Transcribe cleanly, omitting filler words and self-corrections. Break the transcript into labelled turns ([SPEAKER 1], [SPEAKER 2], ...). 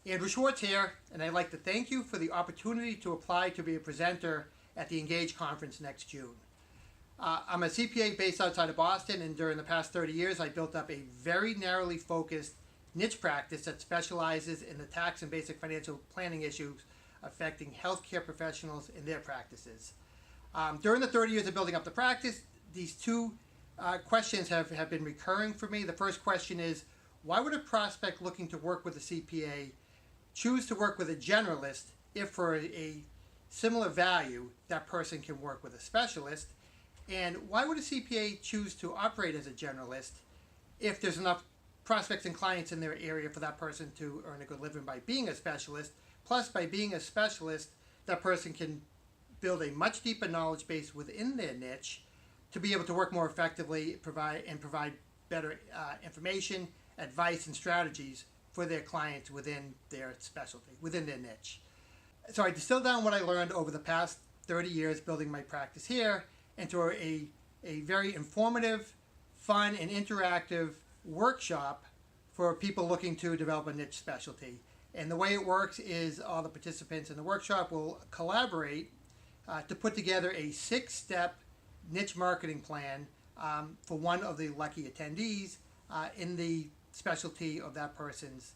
[SPEAKER 1] Andrew Schwartz here, and I'd like to thank you for the opportunity to apply to be a presenter at the Engage conference next June. I'm a CPA based outside of Boston, and during the past 30 years, I built up a very narrowly focused niche practice that specializes in the tax and basic financial planning issues affecting healthcare professionals in their practices. During the 30 years of building up the practice, these two questions have been recurring for me. The first question is, why would a prospect looking to work with a CPA choose to work with a generalist if for a similar value that person can work with a specialist? And why would a CPA choose to operate as a generalist if there's enough prospects and clients in their area for that person to earn a good living by being a specialist? Plus, by being a specialist, that person can build a much deeper knowledge base within their niche to be able to work more effectively, provide better information, advice, and strategies for their clients within their specialty, within their niche. So I distilled down what I learned over the past 30 years building my practice here into a very informative, fun, and interactive workshop for people looking to develop a niche specialty. And the way it works is all the participants in the workshop will collaborate to put together a 6-step niche marketing plan for one of the lucky attendees in the specialty of that person's